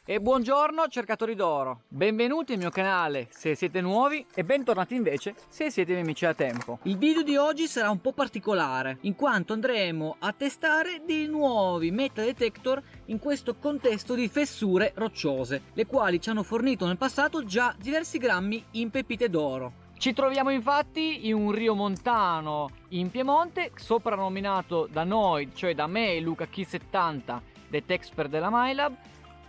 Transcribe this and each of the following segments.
E buongiorno cercatori d'oro, benvenuti al mio canale se siete nuovi e bentornati invece se siete miei amici da tempo. Il video di oggi sarà un po' particolare in quanto andremo a testare dei nuovi metal detector in questo contesto di fessure rocciose, le quali ci hanno fornito nel passato già diversi grammi in pepite d'oro. Ci troviamo infatti in un rio montano in Piemonte, soprannominato da noi, cioè da me e Luca Key70, Detexpert della MyLab,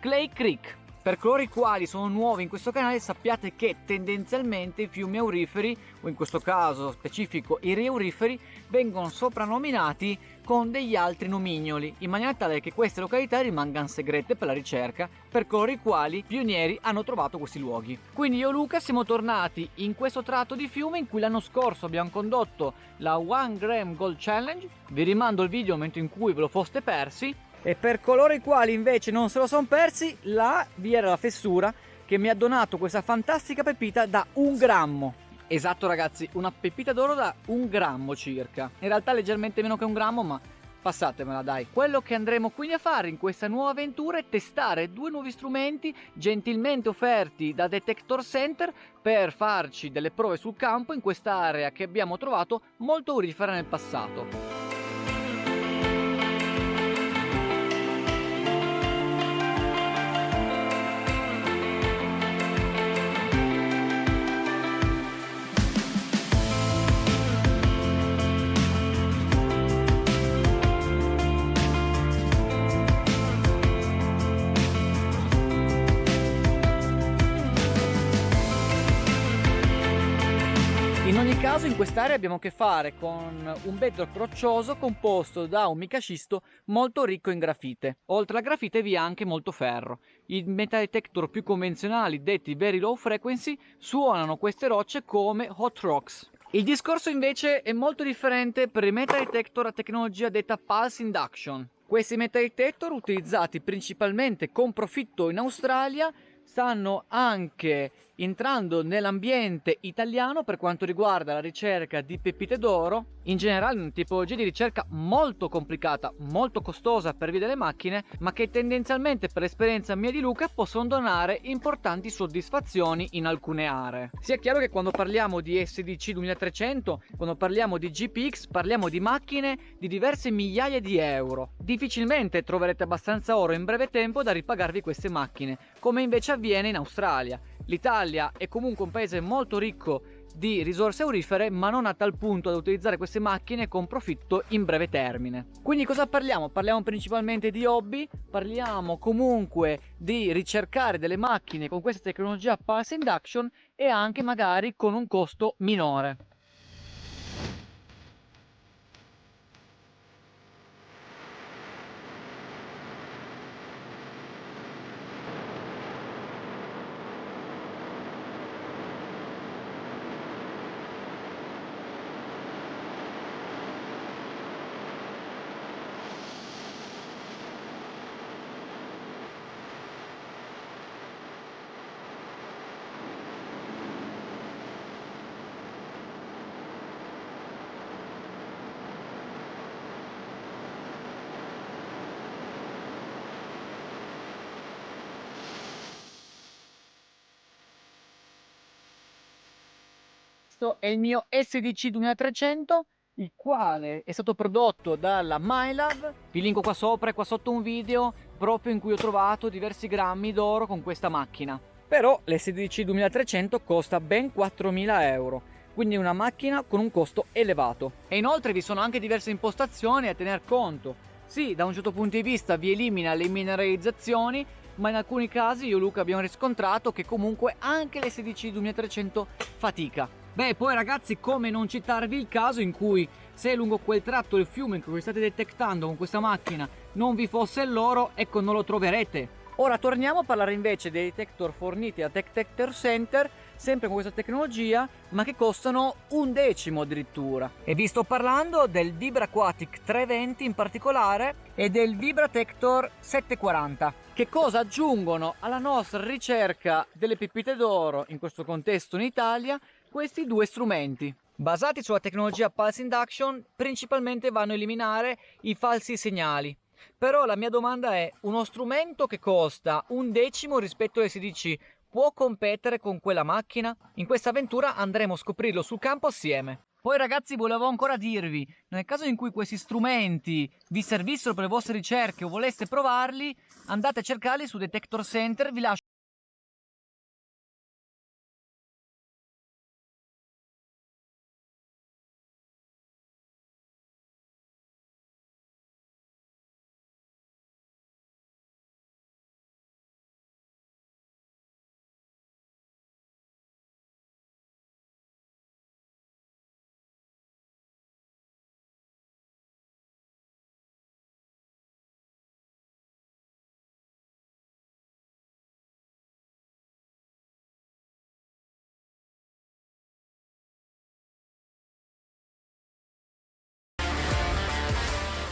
Clay Creek. Per coloro i quali sono nuovi in questo canale, sappiate che tendenzialmente i fiumi auriferi, o in questo caso specifico i ri auriferi, vengono soprannominati con degli altri nomignoli, in maniera tale che queste località rimangano segrete per la ricerca per coloro i quali pionieri hanno trovato questi luoghi. Quindi io e Luca siamo tornati in questo tratto di fiume in cui l'anno scorso abbiamo condotto la 1 Gram Gold Challenge. Vi rimando il video nel momento in cui ve lo foste persi. E per coloro i quali invece non se lo sono persi, là vi era la fessura che mi ha donato questa fantastica pepita da 1 grammo. Esatto ragazzi, una pepita d'oro da 1 grammo circa. In realtà leggermente meno che 1 grammo, ma passatemela dai. Quello che andremo quindi a fare in questa nuova avventura è testare due nuovi strumenti gentilmente offerti da Detector Center per farci delle prove sul campo in quest'area che abbiamo trovato molto aurifera nel passato. In ogni caso in quest'area abbiamo a che fare con un bedrock roccioso composto da un micascisto molto ricco in grafite. Oltre alla grafite vi è anche molto ferro. I metal detector più convenzionali, detti very low frequency, suonano queste rocce come hot rocks. Il discorso invece è molto differente per i metal detector a tecnologia detta pulse induction. Questi metal detector, utilizzati principalmente con profitto in Australia, stanno anche entrando nell'ambiente italiano per quanto riguarda la ricerca di pepite d'oro, in generale una tipologia di ricerca molto complicata, molto costosa per via delle macchine, ma che tendenzialmente per l'esperienza mia di Luca possono donare importanti soddisfazioni in alcune aree. Sia chiaro che quando parliamo di SDC 2300, quando parliamo di GPX, parliamo di macchine di diverse migliaia di euro. Difficilmente troverete abbastanza oro in breve tempo da ripagarvi queste macchine, come invece avviene in Australia. L'Italia è comunque un paese molto ricco di risorse aurifere, ma non a tal punto da utilizzare queste macchine con profitto in breve termine. Quindi cosa parliamo? Parliamo principalmente di hobby, parliamo comunque di ricercare delle macchine con questa tecnologia pulse induction e anche magari con un costo minore. Questo è il mio SDC 2300, il quale è stato prodotto dalla MyLab. Vi linko qua sopra e qua sotto un video proprio in cui ho trovato diversi grammi d'oro con questa macchina. Però l'SDC 2300 costa ben 4.000 euro, quindi una macchina con un costo elevato. E inoltre vi sono anche diverse impostazioni a tener conto. Sì, da un certo punto di vista vi elimina le mineralizzazioni, ma in alcuni casi io e Luca abbiamo riscontrato che comunque anche l'SDC 2300 fatica. Beh, poi ragazzi, come non citarvi il caso in cui se lungo quel tratto del fiume in cui state detectando con questa macchina non vi fosse l'oro, ecco, non lo troverete. Ora torniamo a parlare invece dei detector forniti da Detector Center, sempre con questa tecnologia, ma che costano 1/10 addirittura. E vi sto parlando del VibraQuatic 320 in particolare e del VibraTector 740. Che cosa aggiungono alla nostra ricerca delle pepite d'oro, in questo contesto in Italia, questi due strumenti. Basati sulla tecnologia Pulse Induction, principalmente vanno a eliminare i falsi segnali. Però la mia domanda è: uno strumento che costa 1/10 rispetto all'SDC può competere con quella macchina? In questa avventura andremo a scoprirlo sul campo assieme. Poi ragazzi, volevo ancora dirvi, nel caso in cui questi strumenti vi servissero per le vostre ricerche o voleste provarli, andate a cercarli su Detector Center, vi lascio.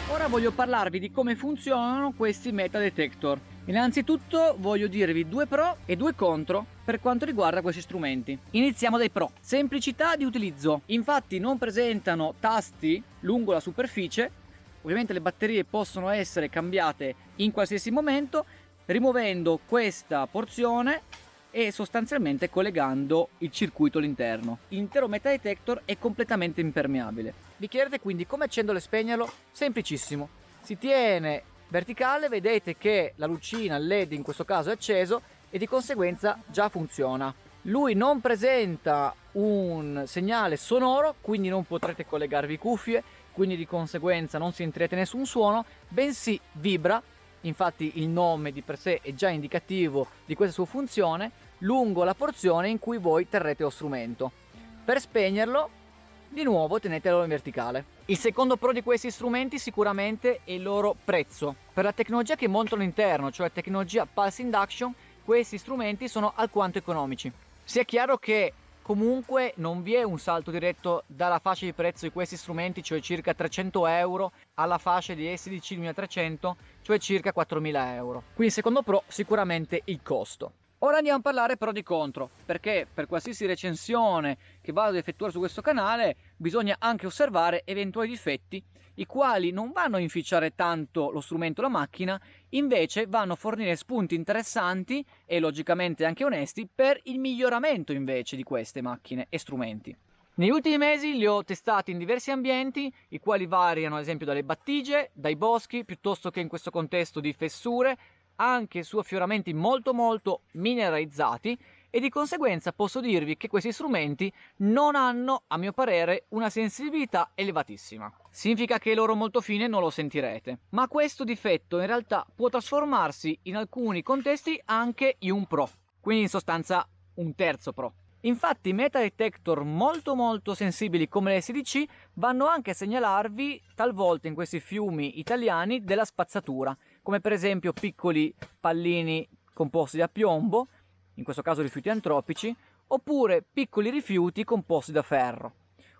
Ora voglio parlarvi di come funzionano questi metal detector. Innanzitutto voglio dirvi 2 pro e 2 contro per quanto riguarda questi strumenti. Iniziamo dai pro. Semplicità di utilizzo. Infatti non presentano tasti lungo la superficie. Ovviamente le batterie possono essere cambiate in qualsiasi momento, rimuovendo questa porzione e sostanzialmente collegando il circuito all'interno. L'intero metal detector è completamente impermeabile. Vi chiedete quindi come accenderlo e spegnerlo? Semplicissimo. Si tiene verticale, vedete che la lucina, il LED in questo caso è acceso e di conseguenza già funziona. Lui non presenta un segnale sonoro, quindi non potrete collegarvi cuffie, quindi di conseguenza non sentirete nessun suono, bensì vibra. Infatti il nome di per sé è già indicativo di questa sua funzione, lungo la porzione in cui voi terrete lo strumento. Per spegnerlo, di nuovo tenetelo in verticale. Il secondo pro di questi strumenti sicuramente è il loro prezzo. Per la tecnologia che montano all'interno, cioè tecnologia Pulse Induction, questi strumenti sono alquanto economici. Sia chiaro che comunque non vi è un salto diretto dalla fascia di prezzo di questi strumenti, cioè circa 300 euro, alla fascia di SDC 1300, cioè circa 4000 euro. Quindi secondo pro sicuramente il costo. Ora andiamo a parlare però di contro, perché per qualsiasi recensione che vado ad effettuare su questo canale bisogna anche osservare eventuali difetti, i quali non vanno a inficiare tanto lo strumento o la macchina, invece vanno a fornire spunti interessanti e logicamente anche onesti per il miglioramento invece di queste macchine e strumenti. Negli ultimi mesi li ho testati in diversi ambienti, i quali variano ad esempio dalle battigie, dai boschi, piuttosto che in questo contesto di fessure, anche su affioramenti molto mineralizzati, e di conseguenza posso dirvi che questi strumenti non hanno, a mio parere, una sensibilità elevatissima. Significa che l'oro molto fine non lo sentirete, ma questo difetto in realtà può trasformarsi in alcuni contesti anche in un pro, quindi in sostanza un terzo pro. Infatti metal detector molto sensibili come le SDC vanno anche a segnalarvi talvolta in questi fiumi italiani della spazzatura, come per esempio piccoli pallini composti da piombo, in questo caso rifiuti antropici, oppure piccoli rifiuti composti da ferro.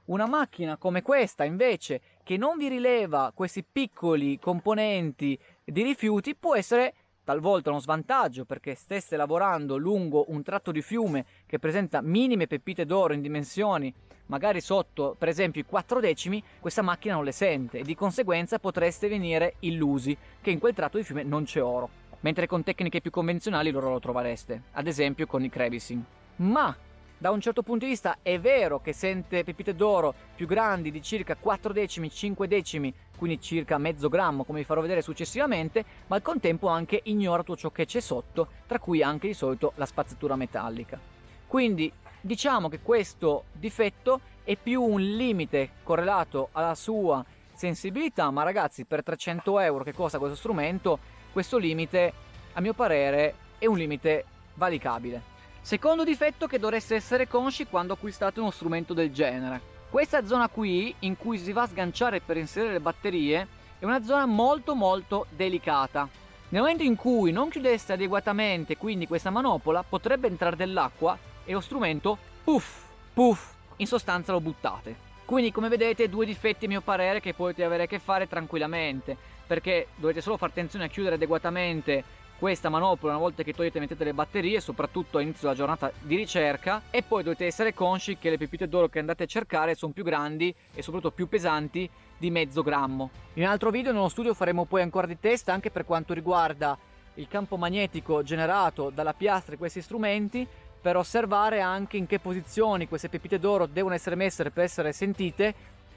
Una macchina come questa invece, che non vi rileva questi piccoli componenti di rifiuti, può essere talvolta uno svantaggio, perché stesse lavorando lungo un tratto di fiume che presenta minime pepite d'oro in dimensioni, magari sotto per esempio i 4 decimi, questa macchina non le sente e di conseguenza potreste venire illusi che in quel tratto di fiume non c'è oro, mentre con tecniche più convenzionali l'oro lo trovereste, ad esempio con il crevicing. Ma da un certo punto di vista è vero che sente pepite d'oro più grandi di circa 4 decimi, 5 decimi, quindi circa mezzo grammo, come vi farò vedere successivamente, ma al contempo anche ignora tutto ciò che c'è sotto, tra cui anche di solito la spazzatura metallica. Quindi diciamo che questo difetto è più un limite correlato alla sua sensibilità, ma ragazzi, per 300 euro che costa questo strumento, questo limite a mio parere è un limite valicabile. Secondo difetto che dovreste essere consci quando acquistate uno strumento del genere: questa zona qui in cui si va a sganciare per inserire le batterie è una zona molto delicata. Nel momento in cui non chiudeste adeguatamente quindi questa manopola, potrebbe entrare dell'acqua e lo strumento puff, in sostanza lo buttate. Quindi come vedete, due difetti a mio parere che potete avere a che fare tranquillamente, perché dovete solo fare attenzione a chiudere adeguatamente questa manopola una volta che togliete e mettete le batterie, soprattutto all'inizio della giornata di ricerca, e poi dovete essere consci che le pepite d'oro che andate a cercare sono più grandi e soprattutto più pesanti di mezzo grammo. In un altro video nello studio faremo poi ancora di test anche per quanto riguarda il campo magnetico generato dalla piastra di questi strumenti, per osservare anche in che posizioni queste pepite d'oro devono essere messe per essere sentite,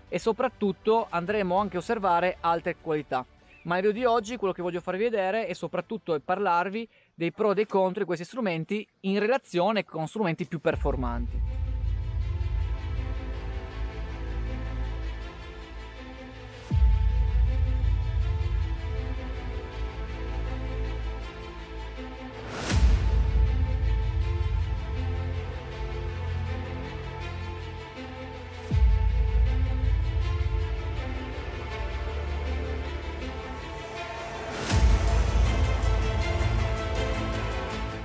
e soprattutto andremo anche a osservare altre qualità. Ma nel video di oggi quello che voglio farvi vedere è soprattutto parlarvi dei pro e dei contro di questi strumenti in relazione con strumenti più performanti.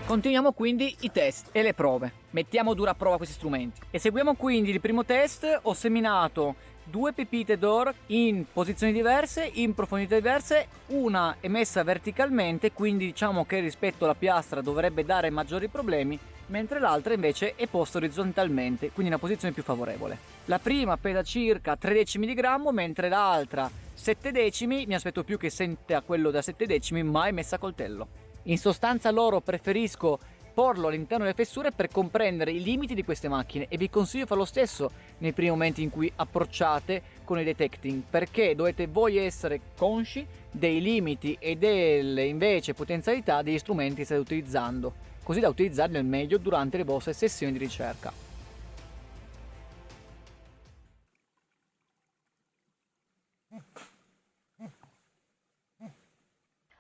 Continuiamo quindi i test e le prove. Mettiamo a dura prova questi strumenti. Eseguiamo quindi il primo test. Ho seminato 2 pepite d'oro in posizioni diverse, in profondità diverse. Una è messa verticalmente, quindi diciamo che rispetto alla piastra dovrebbe dare maggiori problemi, mentre l'altra invece è posta orizzontalmente, quindi in una posizione più favorevole. La prima pesa circa 3 decimi di grammo, mentre l'altra 7 decimi. Mi aspetto più che senta quello da 7 decimi, ma è messa a coltello. In sostanza l'oro preferisco porlo all'interno delle fessure per comprendere i limiti di queste macchine, e vi consiglio di fare lo stesso nei primi momenti in cui approcciate con il detecting, perché dovete voi essere consci dei limiti e delle invece potenzialità degli strumenti che state utilizzando, così da utilizzarli al meglio durante le vostre sessioni di ricerca.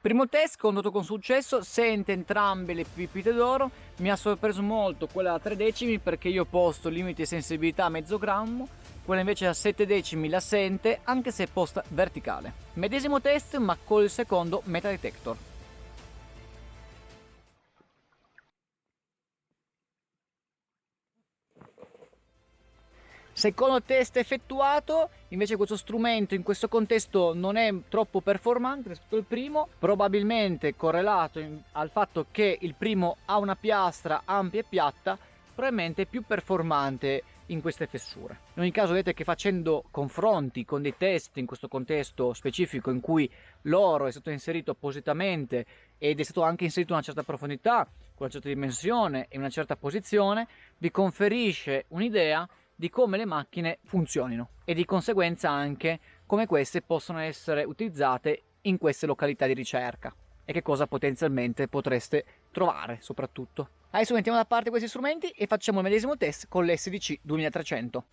Primo test condotto con successo, sente entrambe le pepite d'oro. Mi ha sorpreso molto quella da 3 decimi perché io ho posto limite di sensibilità a mezzo grammo, quella invece a 7 decimi la sente anche se è posta verticale. Medesimo test ma col secondo metal detector. Secondo test effettuato, invece questo strumento in questo contesto non è troppo performante rispetto al primo, probabilmente correlato al fatto che il primo ha una piastra ampia e piatta, probabilmente è più performante in queste fessure. In ogni caso vedete che facendo confronti con dei test in questo contesto specifico in cui l'oro è stato inserito appositamente ed è stato anche inserito in una certa profondità, con una certa dimensione e una certa posizione, vi conferisce un'idea di come le macchine funzionino e di conseguenza anche come queste possono essere utilizzate in queste località di ricerca e che cosa potenzialmente potreste trovare soprattutto. Adesso mettiamo da parte questi strumenti e facciamo il medesimo test con l'SDC 2300.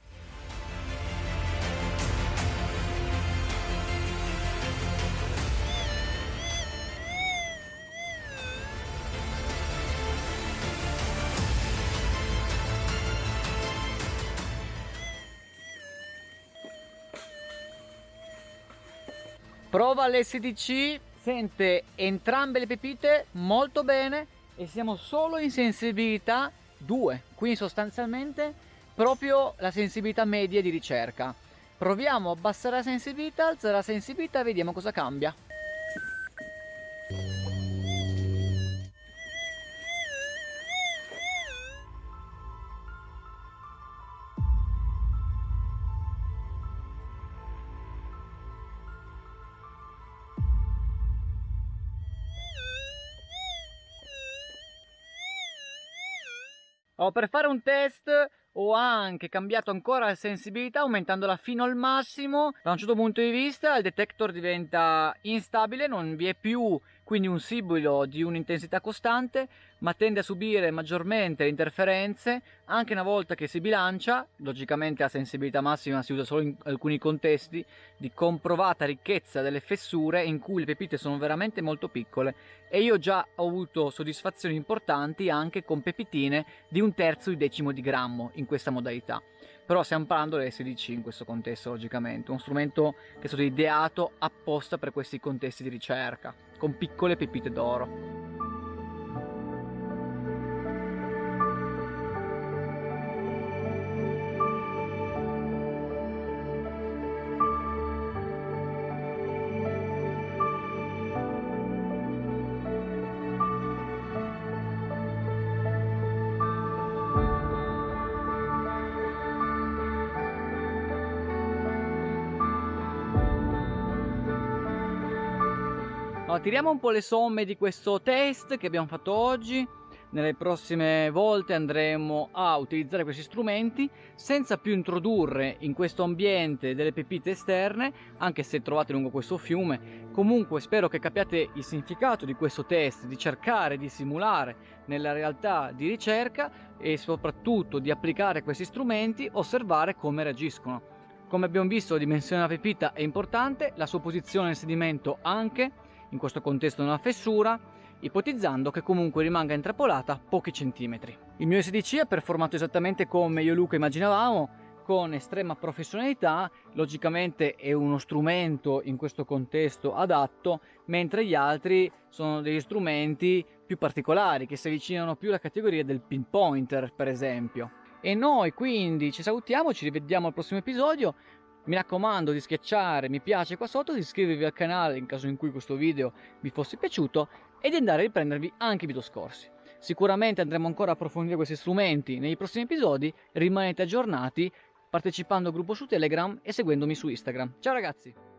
Prova l'SDC, sente entrambe le pepite molto bene e siamo solo in sensibilità 2, quindi sostanzialmente proprio la sensibilità media di ricerca. Proviamo a abbassare la sensibilità, alzare la sensibilità e vediamo cosa cambia. Per fare un test ho anche cambiato ancora la sensibilità aumentandola fino al massimo. Da un certo punto di vista il detector diventa instabile, non vi è più quindi un sibilo di un'intensità costante, ma tende a subire maggiormente le interferenze anche una volta che si bilancia. Logicamente la sensibilità massima si usa solo in alcuni contesti di comprovata ricchezza delle fessure in cui le pepite sono veramente molto piccole, e io già ho avuto soddisfazioni importanti anche con pepitine di 1/3 di decimo di grammo in questa modalità. Però stiamo parlando dell'SDC in questo contesto, logicamente, uno strumento che è stato ideato apposta per questi contesti di ricerca, con piccole pepite d'oro. Allora, tiriamo un po' le somme di questo test che abbiamo fatto oggi. Nelle prossime volte andremo a utilizzare questi strumenti senza più introdurre in questo ambiente delle pepite esterne, anche se trovate lungo questo fiume. Comunque spero che capiate il significato di questo test, di cercare di simulare nella realtà di ricerca e soprattutto di applicare questi strumenti, osservare come reagiscono. Come abbiamo visto, la dimensione della pepita è importante, la sua posizione nel sedimento anche, in questo contesto una fessura, ipotizzando che comunque rimanga intrappolata pochi centimetri. Il mio SDC ha performato esattamente come io e Luca immaginavamo, con estrema professionalità. Logicamente è uno strumento in questo contesto adatto, mentre gli altri sono degli strumenti più particolari che si avvicinano più alla categoria del pinpointer, per esempio. E noi quindi ci salutiamo, ci rivediamo al prossimo episodio. Mi raccomando di schiacciare mi piace qua sotto, di iscrivervi al canale in caso in cui questo video vi fosse piaciuto e di andare a riprendervi anche i video scorsi. Sicuramente andremo ancora a approfondire questi strumenti nei prossimi episodi. Rimanete aggiornati partecipando al gruppo su Telegram e seguendomi su Instagram. Ciao ragazzi!